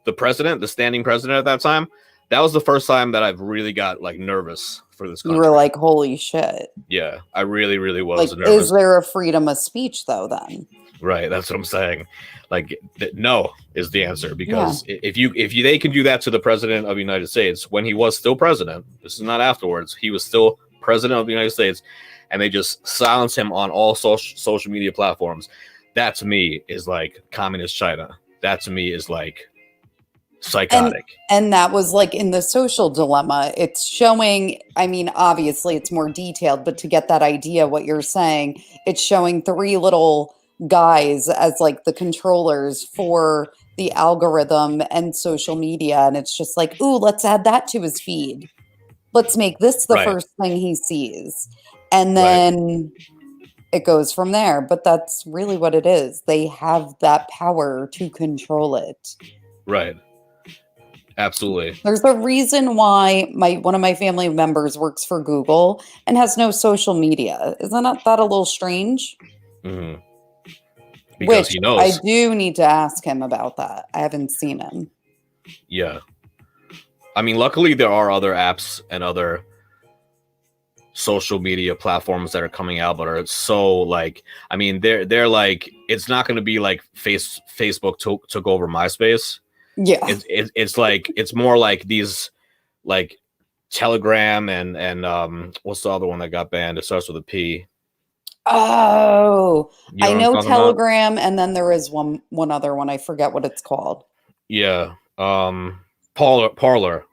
the president, the standing president at that time, that was the first time that I've really got like nervous for this country. You were like, holy shit. Yeah, I really, really was Like, nervous. is there a freedom of speech though then? Right, that's what I'm saying. Like, no is the answer, because if they can do that to the president of the United States when he was still president, this is not afterwards, he was still president of the United States, and they just silence him on all social media platforms. That to me is like communist China. That to me is like psychotic. And that was like in the social dilemma. It's showing, I mean, obviously it's more detailed, but to get that idea, what you're saying, it's showing three little guys as like the controllers for the algorithm and social media. And it's just like, ooh, let's add that to his feed. Let's make this the first thing he sees. And then it goes from there. But that's really what it is. They have that power to control it. Right. Absolutely. There's a reason why one of my family members works for Google and has no social media. Isn't that a little strange? Mm-hmm. Because he knows. I do need to ask him about that. I haven't seen him. Yeah. I mean, luckily there are other apps and other social media platforms that are coming out, but are so like, I mean, they're like, it's not going to be like Facebook took over MySpace. Yeah. It's like, it's more like these like Telegram and what's the other one that got banned? It starts with a P. Oh, I know Telegram, about? And then there is one other one. I forget what it's called. Yeah. Parlor.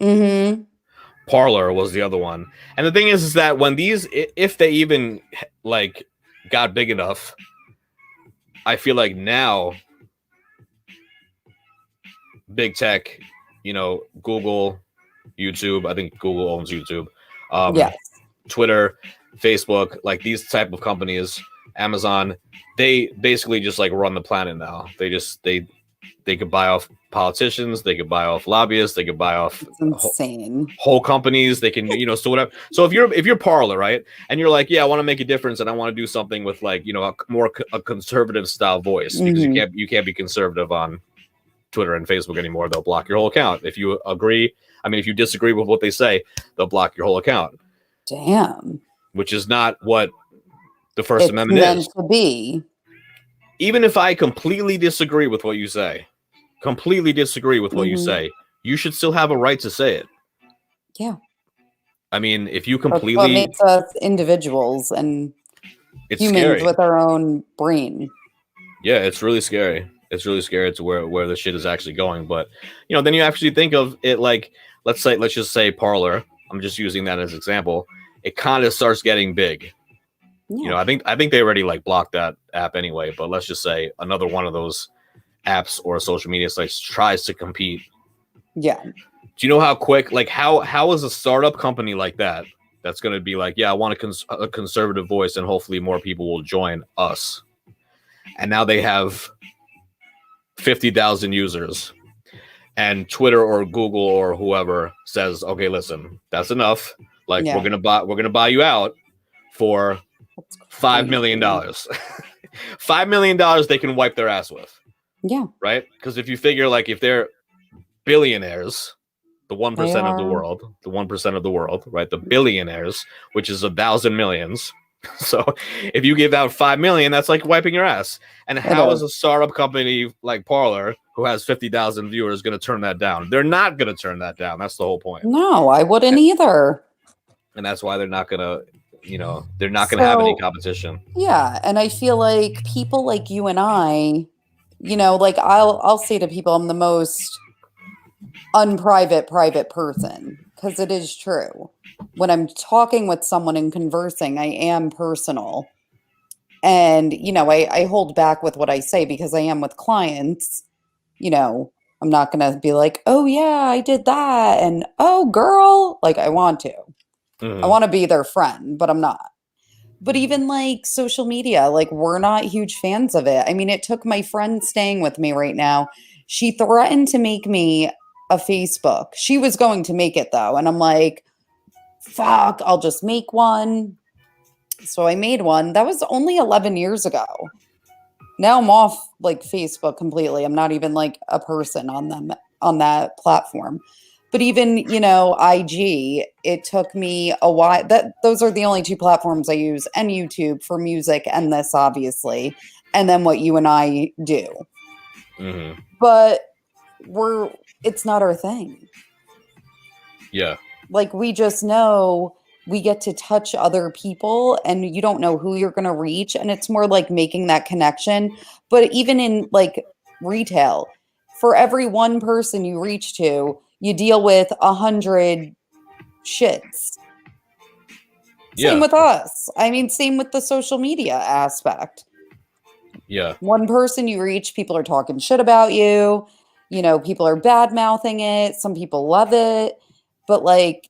Mm-hmm. Parlor was the other one. And the thing is that when these, if they even like got big enough, I feel like now big tech, Google, YouTube, I think Google owns YouTube. Yes. Twitter, Facebook, like these type of companies, Amazon, they basically just like run the planet now. They could buy off politicians, they could buy off lobbyists, they could buy off insane whole companies. They can, so whatever. So if you're Parler, right, and you're like, yeah, I want to make a difference and I want to do something with like, a conservative style voice, because you can't be conservative on Twitter and Facebook anymore. They'll block your whole account. If you if you disagree with what they say, they'll block your whole account. Damn. Which is not what the First Amendment is meant to be. Even if I completely disagree with what you say, you say, you should still have a right to say it. Yeah. I mean, if you completely... That's what makes us individuals and humans scary. With our own brain. Yeah, it's really scary. It's really scary to where the shit is actually going. But, then you actually think of it like, let's just say Parler. I'm just using that as an example. It kind of starts getting big. Yeah. I think they already like blocked that app anyway, but let's just say another one of those apps or social media sites tries to compete. Yeah. Do you know how quick, like how is a startup company like that's going to be like, yeah, I want a conservative voice and hopefully more people will join us. And now they have 50,000 users and Twitter or Google or whoever says, okay, listen, that's enough. Like we're going to buy you out for $5 million. $5 million they can wipe their ass with. Yeah. Right? Because if you figure like if they're billionaires, the 1% of the world, right? The billionaires, which is 1,000 millions. So if you give out 5 million, that's like wiping your ass. And how is a startup company like Parler, who has 50,000 viewers, going to turn that down? They're not going to turn that down. That's the whole point. No, I wouldn't either. And that's why they're not going to, they're not going to have any competition. Yeah. And I feel like people like you and I, like I'll say to people, I'm the most private person because it is true. When I'm talking with someone and conversing, I am personal. And, I hold back with what I say because I am with clients. I'm not going to be like, oh, yeah, I did that. And, oh, girl, like I want to. I want to be their friend, but I'm not. But even like social media, like we're not huge fans of it. I mean, it took my friend staying with me right now. She threatened to make me a Facebook. She was going to make it though. And I'm like, fuck, I'll just make one. So I made one. That was only 11 years ago. Now I'm off like Facebook completely. I'm not even like a person on that platform. But even, IG, it took me a while. Those are the only two platforms I use, and YouTube for music, and this obviously, and then what you and I do. Mm-hmm. But it's not our thing. Yeah. Like we just know we get to touch other people, and you don't know who you're going to reach, and it's more like making that connection. But even in like retail, for every one person you reach to, you deal with 100 shits. Same with us. I mean, same with the social media aspect. Yeah. One person you reach, people are talking shit about you. People are bad mouthing it. Some people love it. But like,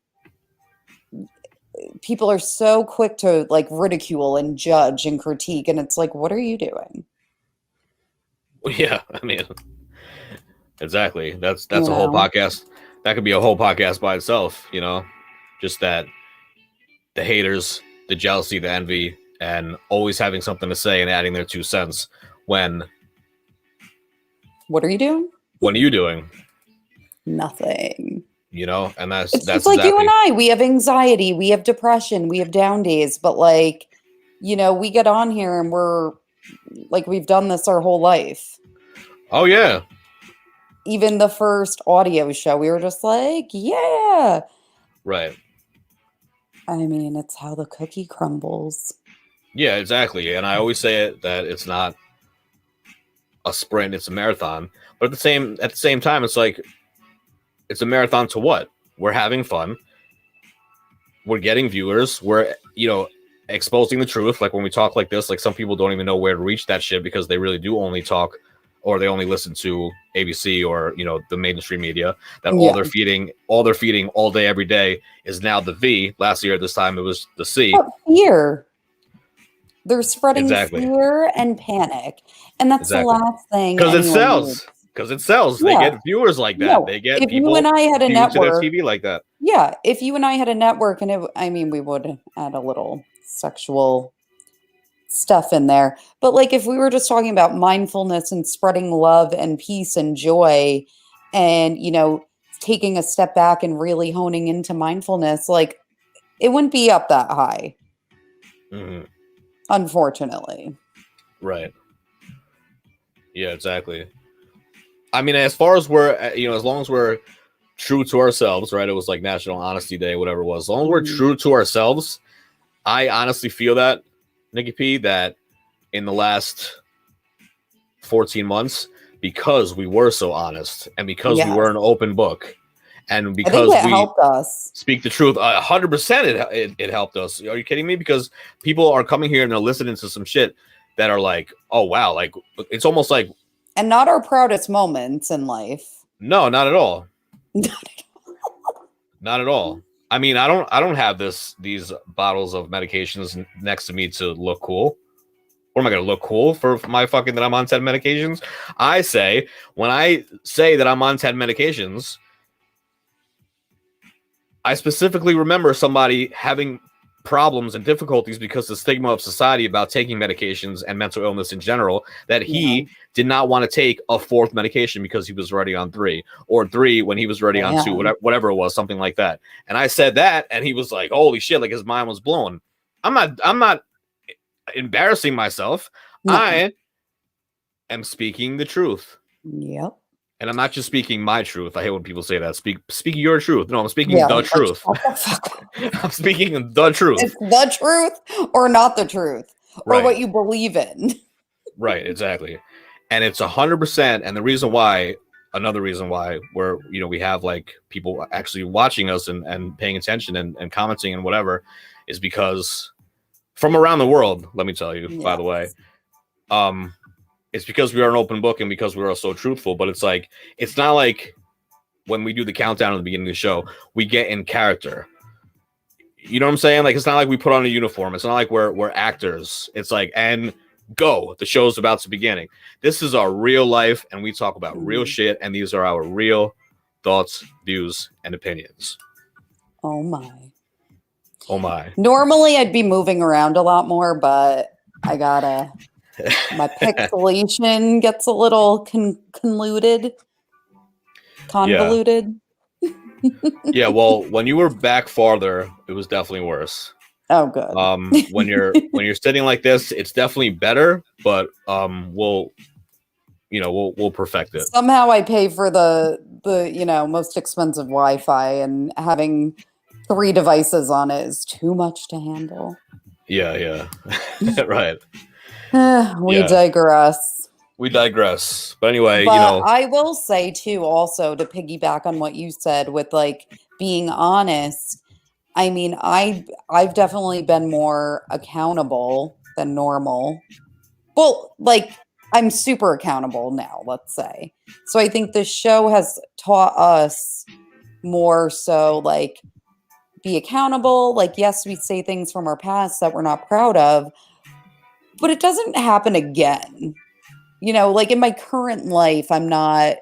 people are so quick to like ridicule and judge and critique. And it's like, what are you doing? Yeah. I mean, exactly. That's a whole podcast. That could be a whole podcast by itself, just that the haters, the jealousy, the envy, and always having something to say and adding their 2 cents when. What are you doing? What are you doing? Nothing. And that's It's that's like exactly. you and I, we have anxiety, we have depression, we have down days, but like, we get on here and we're like, we've done this our whole life. Oh yeah. Even the first audio show, we were just like, yeah. Right. I mean, it's how the cookie crumbles. Yeah, exactly. And I always say it that it's not a sprint, it's a marathon. But at the same time, it's like, it's a marathon to what? We're having fun. We're getting viewers. We're, exposing the truth. Like when we talk like this, like some people don't even know where to reach that shit because they really do only talk or they only listen to ABC or, the mainstream media. That all they're feeding all day, every day is now the V. Last year at this time, it was the C. But fear. They're spreading Exactly. fear and panic. And that's the last thing. Because it sells. Needs. Because it sells. Yeah. They get viewers like that. No, they get if people you and I had a to their network, TV like that. Yeah, if you and I had a network, and we would add a little sexual stuff in there. But like if we were just talking about mindfulness and spreading love and peace and joy and, taking a step back and really honing into mindfulness, like it wouldn't be up that high. Mm-hmm. Unfortunately. Right. Yeah, exactly. I mean, as far as as long as we're true to ourselves, right? It was like National Honesty Day, whatever it was. As long as we're true to ourselves, I honestly feel that, Nikki P, that in the last 14 months, because we were so honest and because we were an open book and because we helped us speak the truth, 100% it helped us. Are you kidding me? Because people are coming here and they're listening to some shit that are like, oh, wow. Like, it's almost like. And not our proudest moments in life. No, not at all. Not at all. I mean, I don't have these bottles of medications next to me to look cool. What am I going to look cool for my fucking that I'm on 10 medications? I say, when I say that I'm on 10 medications, I specifically remember somebody having problems and difficulties because the stigma of society about taking medications and mental illness in general, that he did not want to take a 4th medication because he was already on 3, or 3 when he was already on 2, whatever it was, something like that. And I said that, and he was like, holy shit, like his mind was blown. I'm not embarrassing myself. No. I am speaking the truth. Yep. And I'm not just speaking my truth. I hate when people say that. Speak your truth. No, I'm speaking the truth. I'm speaking the truth. It's the truth or not the truth. Or what you believe in. Right, exactly. And it's 100%. And the reason why another reason why we have like people actually watching us and paying attention and commenting and whatever, is because from around the world, let me tell you, by the way, it's because we are an open book and because we are so truthful. But it's like, it's not like when we do the countdown at the beginning of the show, we get in character. You know what I'm saying? Like, it's not like we put on a uniform. It's not like we're actors. It's like, and go, the show's about to begin. This is our real life, and we talk about real shit, and these are our real thoughts, views, and opinions. Oh my. Normally I'd be moving around a lot more, but I gotta. My pixelation gets a little convoluted. Yeah, well, when you were back farther, it was definitely worse. Oh, good. When you're sitting like this, it's definitely better, but we'll perfect it. Somehow I pay for the most expensive Wi-Fi, and having 3 devices on it is too much to handle. Yeah. Right. We digress. But anyway, I will say too, also to piggyback on what you said with like being honest. I mean, I've definitely been more accountable than normal. Well, like I'm super accountable now, let's say. So I think this show has taught us more so like be accountable. Like, yes, we say things from our past that we're not proud of, but it doesn't happen again. Like in my current life, I'm not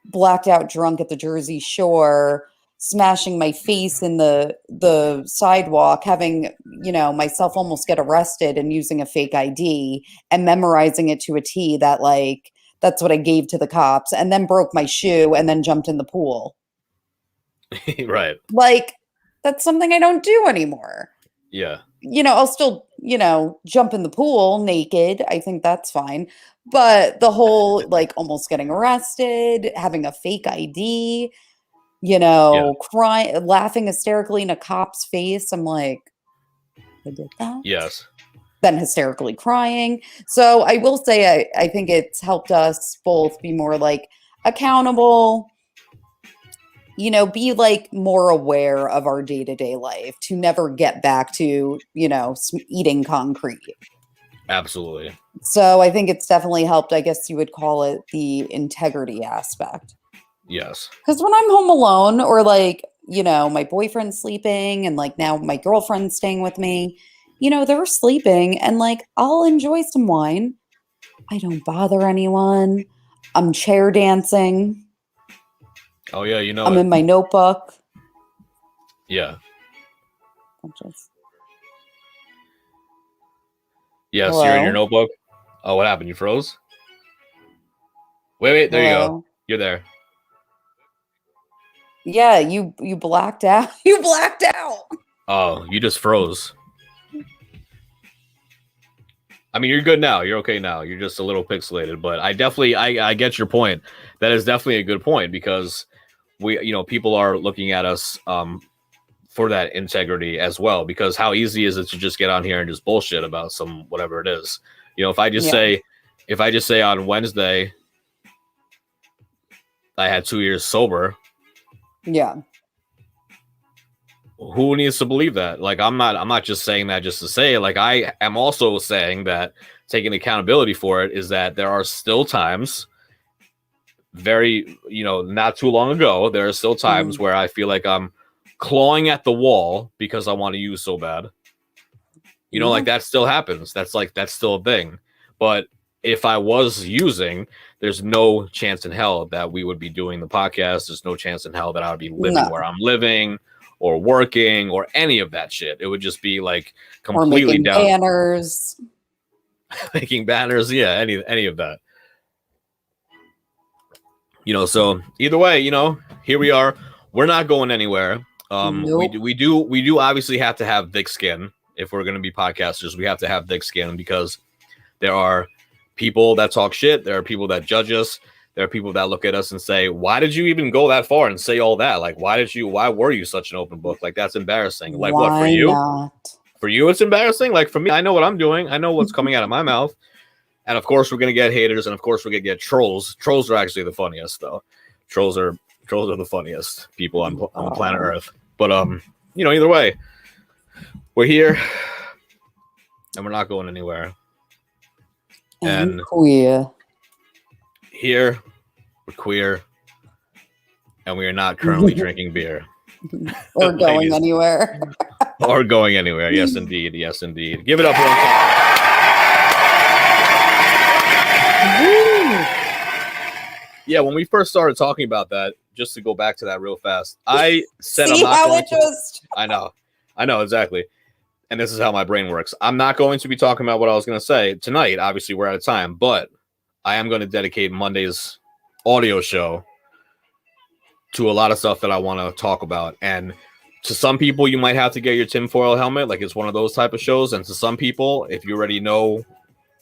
blacked out drunk at the Jersey Shore, smashing my face in the sidewalk, having, myself almost get arrested and using a fake ID and memorizing it to a T that like, that's what I gave to the cops, and then broke my shoe and then jumped in the pool. Right. Like, that's something I don't do anymore. Yeah. I'll still, jump in the pool naked. I think that's fine. But the whole, like, almost getting arrested, having a fake ID, crying, laughing hysterically in a cop's face. I'm like, I did that? Yes. Then hysterically crying. So I will say, I think it's helped us both be more, like, accountable, be like more aware of our day-to-day life to never get back to, eating concrete. Absolutely. So I think it's definitely helped. I guess you would call it the integrity aspect. Yes. Because when I'm home alone, or like, my boyfriend's sleeping and like now my girlfriend's staying with me, they're sleeping and like I'll enjoy some wine. I don't bother anyone. I'm chair dancing. Oh yeah, I'm in my notebook. Yeah. Just... Yes, Hello? You're in your notebook. Oh, what happened? You froze? Wait, there Hello? You go. You're there. Yeah, you blacked out. You blacked out. Oh, you just froze. I mean, you're good now. You're okay now. You're just a little pixelated, but I get your point. That is definitely a good point, because people are looking at us for that integrity as well, because how easy is it to just get on here and just bullshit about some whatever it is. If I just say on Wednesday I had 2 years sober, yeah, who needs to believe that? Like, I'm not just saying that just to say it. Like, I am also saying that, taking accountability for it, is that there are still times, very, not too long ago, there are still times where I feel like I'm clawing at the wall because I want to use so bad. Like that still happens. That's still a thing. But if I was using, there's no chance in hell that we would be doing the podcast. There's no chance in hell that I would be living where I'm living or working or any of that shit. It would just be like completely or making down. Banners. Making banners. Yeah. Any of that. So either way, here we are. We're not going anywhere. Nope. We do obviously have to have thick skin if we're going to be podcasters. We have to have thick skin, because there are people that talk shit. There are people that judge us. There are people that look at us and say, why did you even go that far and say all that? Like, why were you such an open book? Like, that's embarrassing. Like, what, for you? Not? For you, it's embarrassing. Like, for me, I know what I'm doing. I know what's coming out of my mouth. And of course, we're going to get haters. And of course, we're going to get trolls. Trolls are actually the funniest, though. Trolls are the funniest people on the planet Earth. But either way, we're here and we're not going anywhere. And queer. Here, we're queer, and we are not currently drinking beer. Or going anywhere. Or going anywhere. Yes, indeed. Yes, indeed. Give it up for one time. Yeah, when we first started talking about that, just to go back to that real fast, I said I'm not going to. I know, exactly. And this is how my brain works. I'm not going to be talking about what I was going to say tonight. Obviously, we're out of time, but I am going to dedicate Monday's audio show to a lot of stuff that I want to talk about. And to some people, you might have to get your tinfoil helmet, like it's one of those type of shows. And to some people, if you already know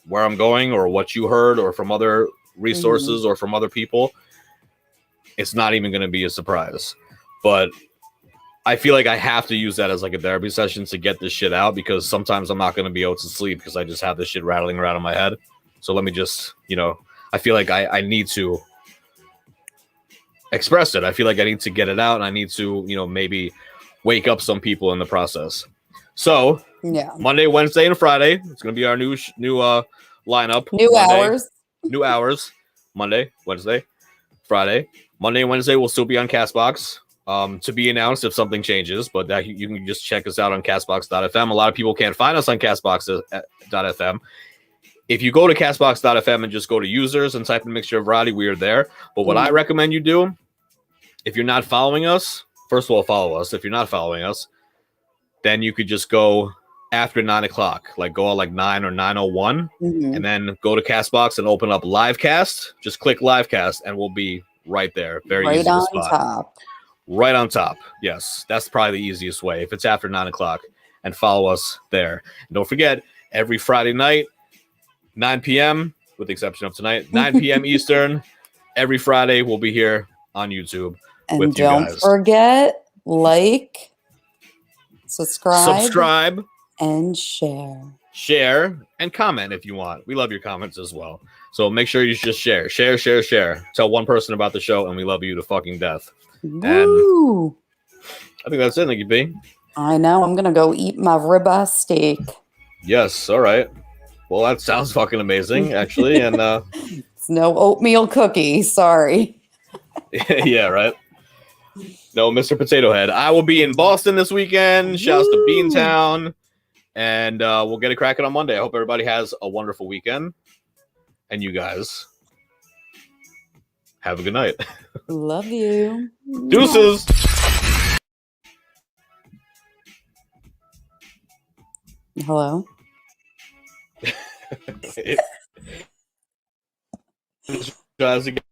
where I'm going or what you heard or from other resources or from other people, it's not even going to be a surprise. But I feel like I have to use that as like a therapy session to get this shit out, because sometimes I'm not going to be able to sleep because I just have this shit rattling around in my head. So let me just, I feel like I need to express it. I feel like I need to get it out, and I need to, maybe wake up some people in the process. So yeah, Monday, Wednesday, and Friday, it's going to be our new lineup. New hours. Monday, Wednesday, Friday. Monday and Wednesday will still be on Castbox. To be announced if something changes, but that you can just check us out on Castbox.fm. A lot of people can't find us on Castbox.fm. If you go to Castbox.fm and just go to users and type in Mixture of Variety, we are there. But what I recommend you do, if you're not following us, first of all, follow us. If you're not following us, then you could just go after 9 o'clock, like go on like 9 or 9:01, and then go to Castbox and open up Livecast. Just click Livecast and we'll be right there. Very easy to spot. Top. Right on top. Yes, that's probably the easiest way if it's after 9 o'clock, and follow us there. And don't forget, every Friday night, 9 p.m., with the exception of tonight, 9 p.m. Eastern, every Friday we'll be here on YouTube and with you guys. Don't forget, like, subscribe, and share, and comment if you want. We love your comments as well. So make sure you just share. Tell one person about the show, and we love you to fucking death. Woo. And I think that's it, Nikki B. I know. I'm gonna go eat my ribeye steak. Yes. All right. Well, that sounds fucking amazing, actually. And it's no oatmeal cookie. Sorry. Yeah. Right. No, Mr. Potato Head. I will be in Boston this weekend. Shouts to Beantown, and we'll get it cracking on Monday. I hope everybody has a wonderful weekend, and you guys have a good night. Love you. Deuces. Hello. Guys, again.